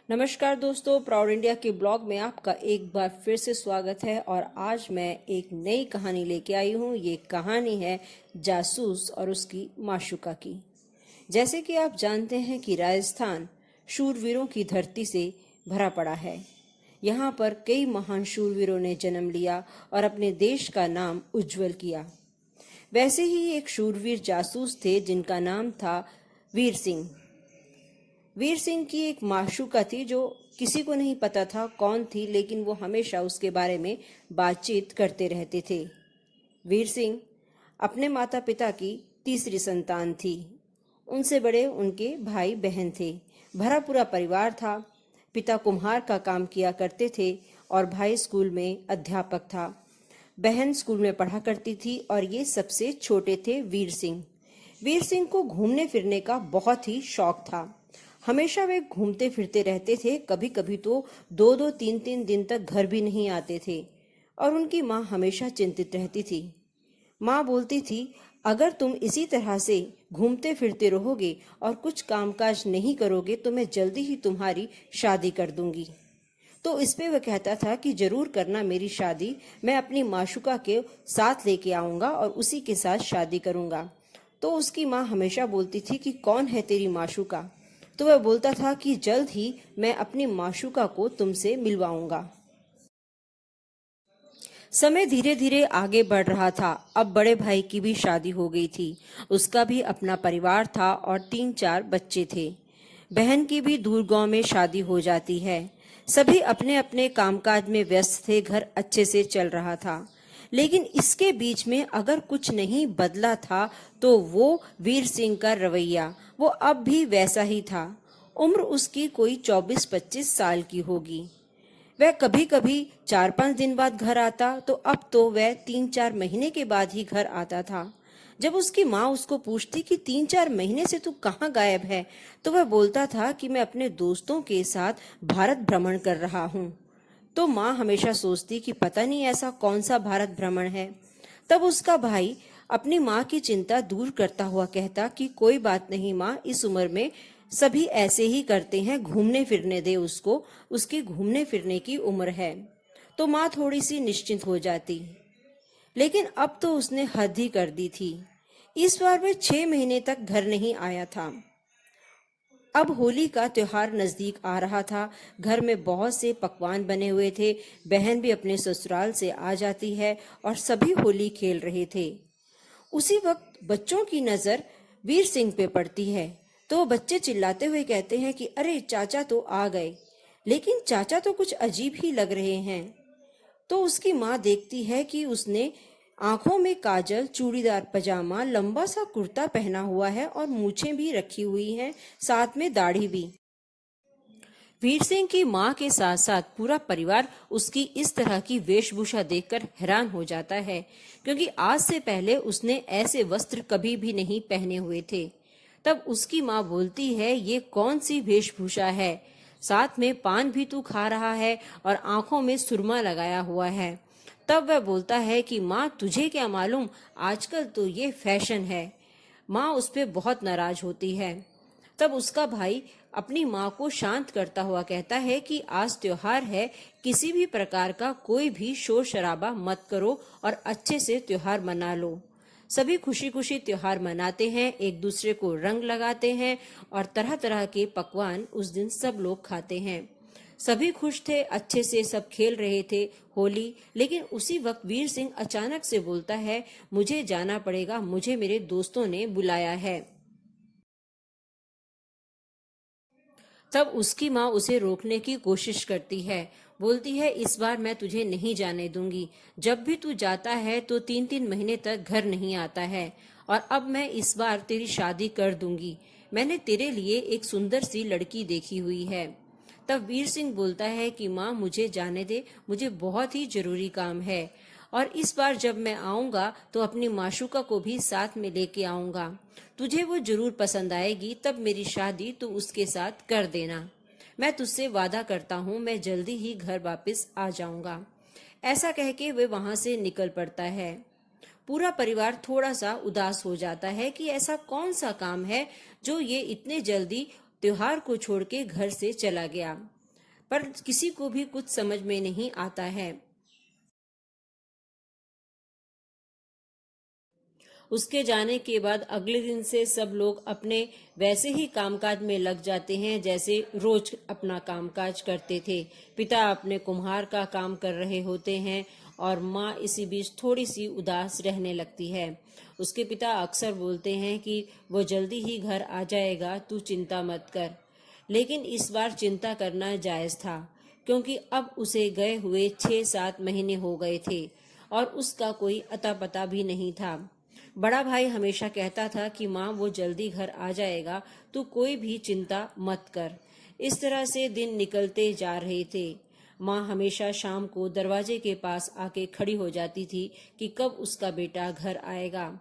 नमस्कार दोस्तों, proud India के ब्लॉग में आपका एक बार फिर से स्वागत है। और आज मैं एक नई कहानी लेके आई हूँ। ये कहानी है जासूस और उसकी माशूका की। जैसे कि आप जानते हैं कि राजस्थान शूरवीरों की धरती से भरा पड़ा है। यहाँ पर कई महान शूरवीरों ने जन्म लिया और अपने देश का नाम उज्जवल किया। वैसे ही एक शूरवीर जासूस थे जिनका नाम था वीर सिंह। वीर सिंह की एक माशूका थी जो किसी को नहीं पता था कौन थी, लेकिन वो हमेशा उसके बारे में बातचीत करते रहते थे। वीर सिंह अपने माता पिता की तीसरी संतान थी। उनसे बड़े उनके भाई बहन थे। भरा पूरा परिवार था। पिता कुम्हार का काम किया करते थे और भाई स्कूल में अध्यापक था। बहन स्कूल में पढ़ा करती थी और ये सबसे छोटे थे वीर सिंह। वीर सिंह को घूमने फिरने का बहुत ही शौक था। हमेशा वे घूमते फिरते रहते थे। कभी कभी तो 2-2, 3-3 दिन तक घर भी नहीं आते थे और उनकी माँ हमेशा चिंतित रहती थी। माँ बोलती थी, अगर तुम इसी तरह से घूमते फिरते रहोगे और कुछ कामकाज नहीं करोगे तो मैं जल्दी ही तुम्हारी शादी कर दूंगी। तो इस पे वह कहता था कि जरूर करना मेरी शादी, मैं अपनी माशूका के साथ लेके आऊंगा और उसी के साथ शादी करूंगा। तो उसकी माँ हमेशा बोलती थी कि कौन है तेरी माशूका। तो वह बोलता था कि जल्द ही मैं अपनी माशूका को तुमसे मिलवाऊंगा। समय धीरे धीरे आगे बढ़ रहा था। अब बड़े भाई की भी शादी हो गई थी। उसका भी अपना परिवार था और 3-4 बच्चे थे। बहन की भी दूर गांव में शादी हो जाती है। सभी अपने अपने कामकाज में व्यस्त थे। घर अच्छे से चल रहा था, लेकिन इसके बीच में अगर कुछ नहीं बदला था तो वो वीर सिंह का रवैया वो अब भी वैसा ही था। उम्र उसकी कोई 24-25 साल की होगी। वह कभी कभी 4-5 दिन बाद घर आता, तो अब तो वह 3-4 महीने के बाद ही घर आता था। जब उसकी माँ उसको पूछती कि 3-4 महीने से तू कहाँ गायब है, तो वह बोलता था कि मैं अपने दोस्तों के साथ भारत भ्रमण कर रहा हूँ। तो माँ हमेशा सोचती कि पता नहीं ऐसा कौन सा भारत भ्रमण है। तब उसका भाई अपनी माँ की चिंता दूर करता हुआ कहता कि कोई बात नहीं माँ, इस उम्र में सभी ऐसे ही करते हैं, घूमने फिरने दे उसको, उसकी घूमने फिरने की उम्र है। तो माँ थोड़ी सी निश्चिंत हो जाती। लेकिन अब तो उसने हद ही कर दी थी। इस बार वह 6 महीने तक घर नहीं आया था। अब होली का त्योहार नजदीक आ रहा था। घर में बहुत से पकवान बने हुए थे। बहन भी अपने ससुराल से आ जाती है और सभी होली खेल रहे थे। उसी वक्त बच्चों की नजर वीर सिंह पे पड़ती है। तो बच्चे चिल्लाते हुए कहते हैं कि अरे चाचा तो आ गए। लेकिन चाचा तो कुछ अजीब ही लग रहे हैं। तो उसकी माँ देखती है कि उसने आंखों में काजल, चूड़ीदार पजामा, लंबा सा कुर्ता पहना हुआ है और मूछें भी रखी हुई हैं, साथ में दाढ़ी भी। वीर सिंह की माँ के साथ साथ पूरा परिवार उसकी इस तरह की वेशभूषा देखकर हैरान हो जाता है, क्योंकि आज से पहले उसने ऐसे वस्त्र कभी भी नहीं पहने हुए थे। तब उसकी माँ बोलती है, ये कौन सी वेशभूषा है, साथ में पान भी तू खा रहा है और आंखों में सुरमा लगाया हुआ है। तब वह बोलता है कि माँ तुझे क्या मालूम, आजकल तो ये फैशन है। माँ उस पर बहुत नाराज होती है। तब उसका भाई अपनी माँ को शांत करता हुआ कहता है कि आज त्योहार है, किसी भी प्रकार का कोई भी शोर शराबा मत करो और अच्छे से त्योहार मना लो। सभी खुशी खुशी त्योहार मनाते हैं, एक दूसरे को रंग लगाते हैं और तरह तरह के पकवान उस दिन सब लोग खाते हैं। सभी खुश थे, अच्छे से सब खेल रहे थे होली। लेकिन उसी वक्त वीर सिंह अचानक से बोलता है, मुझे जाना पड़ेगा, मुझे मेरे दोस्तों ने बुलाया है। तब उसकी माँ उसे रोकने की कोशिश करती है। बोलती है, इस बार मैं तुझे नहीं जाने दूंगी। जब भी तू जाता है तो 3-3 महीने तक घर नहीं आता है और अब मैं इस बार तेरी शादी कर दूंगी। मैंने तेरे लिए एक सुंदर सी लड़की देखी हुई है। तब वीर सिंह बोलता है कि माँ मुझे जाने दे, मुझे बहुत ही जरूरी काम है और इस बार जब मैं आऊंगा तो अपनी माशूका को भी साथ में लेके आऊंगा। तुझे वो जरूर पसंद आएगी, तब मेरी शादी तू उसके साथ कर देना। मैं तुझसे वादा करता हूँ, मैं जल्दी ही घर वापस आ जाऊंगा। ऐसा कह के वे वहां से निकल पड़ता है। पूरा परिवार थोड़ा सा उदास हो जाता है कि ऐसा कौन सा काम है जो ये इतने जल्दी त्योहार को छोड़ के घर से चला गया। पर किसी को भी कुछ समझ में नहीं आता है। उसके जाने के बाद अगले दिन से सब लोग अपने वैसे ही कामकाज में लग जाते हैं जैसे रोज अपना कामकाज करते थे। पिता अपने कुम्हार का काम कर रहे होते हैं और माँ इसी बीच थोड़ी सी उदास रहने लगती है। उसके पिता अक्सर बोलते हैं कि वो जल्दी ही घर आ जाएगा, तू चिंता मत कर। लेकिन इस बार चिंता करना जायज था, क्योंकि अब उसे गए हुए 6-7 महीने हो गए थे और उसका कोई अता पता भी नहीं था। बड़ा भाई हमेशा कहता था कि माँ वो जल्दी घर आ जाएगा, तू कोई भी चिंता मत कर। इस तरह से दिन निकलते जा रहे थे। माँ हमेशा शाम को दरवाजे के पास आके खड़ी हो जाती थी कि कब उसका बेटा घर आएगा।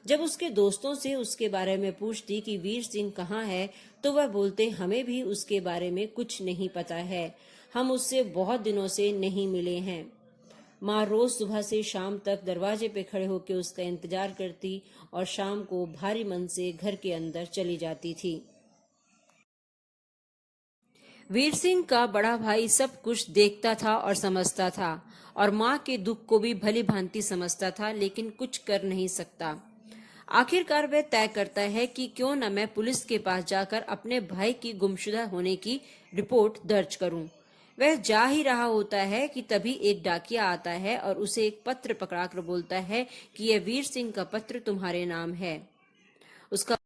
जब उसके दोस्तों से उसके बारे में पूछती कि वीर सिंह कहाँ है, तो वह बोलते हमें भी उसके बारे में कुछ नहीं पता है, हम उससे बहुत दिनों से नहीं मिले हैं। माँ रोज सुबह से शाम तक दरवाजे पे खड़े होकर उसका इंतजार करती और शाम को भारी मन से घर के अंदर चली जाती थी। वीर सिंह का बड़ा भाई सब कुछ देखता था और समझता था और माँ के दुख को भी भली भांति समझता था, लेकिन कुछ कर नहीं सकता। आखिरकार वह तय करता है कि क्यों न मैं पुलिस के पास जाकर अपने भाई की गुमशुदा होने की रिपोर्ट दर्ज करूं। वह जा ही रहा होता है कि तभी एक डाकिया आता है और उसे एक पत्र पकड़ाकर बोलता है कि यह वीर सिंह का पत्र तुम्हारे नाम है। उसका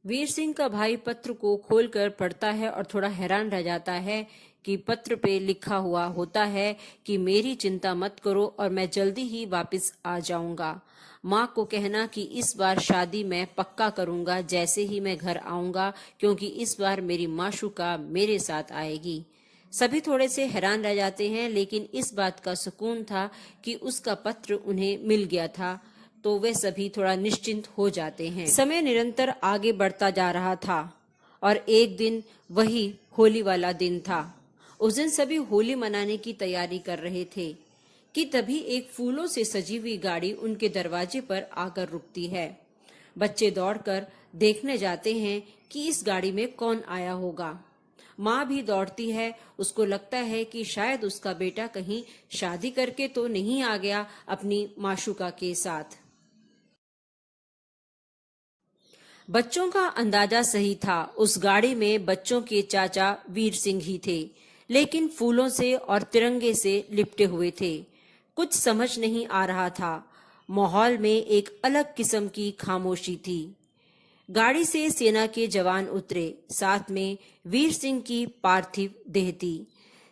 वीर सिंह का भाई पत्र को खोलकर पढ़ता है और थोड़ा हैरान रह जाता है कि पत्र पे लिखा हुआ होता है कि मेरी चिंता मत करो और मैं जल्दी ही वापस आ जाऊंगा। माँ को कहना कि इस बार शादी मैं पक्का करूंगा जैसे ही मैं घर आऊंगा, क्योंकि इस बार मेरी माशूका मेरे साथ आएगी। सभी थोड़े से हैरान रह जाते हैं, लेकिन इस बात का सुकून था कि उसका पत्र उन्हें मिल गया था, तो वे सभी थोड़ा निश्चिंत हो जाते हैं। समय निरंतर आगे बढ़ता जा रहा था और एक दिन वही होली वाला दिन था। उस दिन सभी होली मनाने की तैयारी कर रहे थे कि तभी एक फूलों से सजी हुई गाड़ी उनके दरवाजे पर आकर रुकती है। बच्चे दौड़कर देखने जाते हैं कि इस गाड़ी में कौन आया होगा। माँ भी दौड़ती है, उसको लगता है कि शायद उसका बेटा कहीं शादी करके तो नहीं आ गया अपनी माशूका के साथ। बच्चों का अंदाजा सही था, उस गाड़ी में बच्चों के चाचा वीर सिंह ही थे, लेकिन फूलों से और तिरंगे से लिपटे हुए थे। कुछ समझ नहीं आ रहा था। माहौल में एक अलग किस्म की खामोशी थी। गाड़ी से सेना के जवान उतरे, साथ में वीर सिंह की पार्थिव देह थी।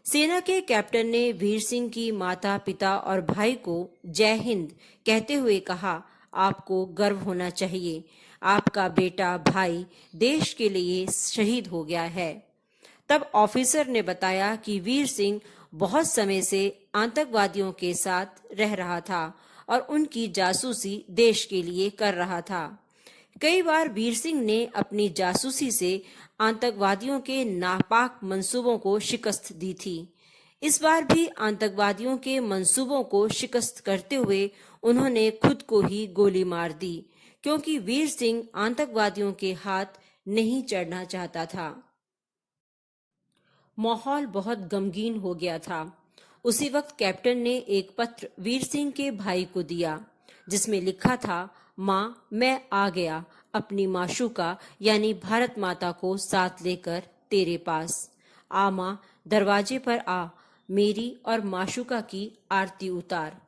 सेना के कैप्टन ने वीर सिंह की माता, पिता और भाई को जय हिंद कहते हुए कहा, आपको गर्व होना चाहिए, आपका बेटा भाई देश के लिए शहीद हो गया है। तब ऑफिसर ने बताया कि वीर सिंह बहुत समय से आतंकवादियों के साथ रह रहा था और उनकी जासूसी देश के लिए कर रहा था। कई बार वीर सिंह ने अपनी जासूसी से आतंकवादियों के नापाक मंसूबों को शिकस्त दी थी। इस बार भी आतंकवादियों के मंसूबों को शिकस्त करते हुए उन्होंने खुद को ही गोली मार दी, क्योंकि वीर सिंह आतंकवादियों के हाथ नहीं चढ़ना चाहता था। माहौल बहुत गमगीन हो गया था। उसी वक्त कैप्टन ने एक पत्र वीर सिंह के भाई को दिया, जिसमें लिखा था, माँ मैं आ गया, अपनी माशूका यानी भारत माता को साथ लेकर तेरे पास। आ माँ, दरवाजे पर आ, मेरी और माशूका की आरती उतार।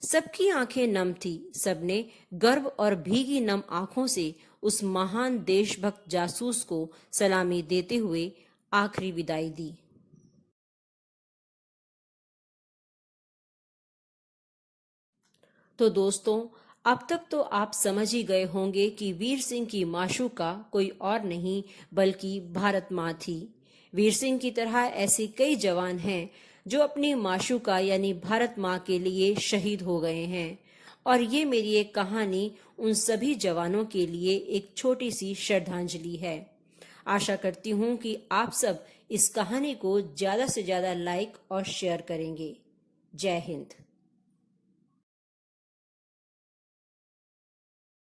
सबकी आंखें नम थी। सबने गर्व और भीगी नम आंखों से उस महान देशभक्त जासूस को सलामी देते हुए आखिरी विदाई दी। तो दोस्तों, अब तक तो आप समझ ही गए होंगे कि वीर सिंह की माशूका कोई और नहीं बल्कि भारत माँ थी। वीर सिंह की तरह ऐसे कई जवान हैं जो अपनी माशूका यानी भारत माँ के लिए शहीद हो गए हैं, और ये मेरी एक कहानी उन सभी जवानों के लिए एक छोटी सी श्रद्धांजलि है। आशा करती हूँ कि आप सब इस कहानी को ज्यादा से ज्यादा लाइक और शेयर करेंगे। जय हिंद।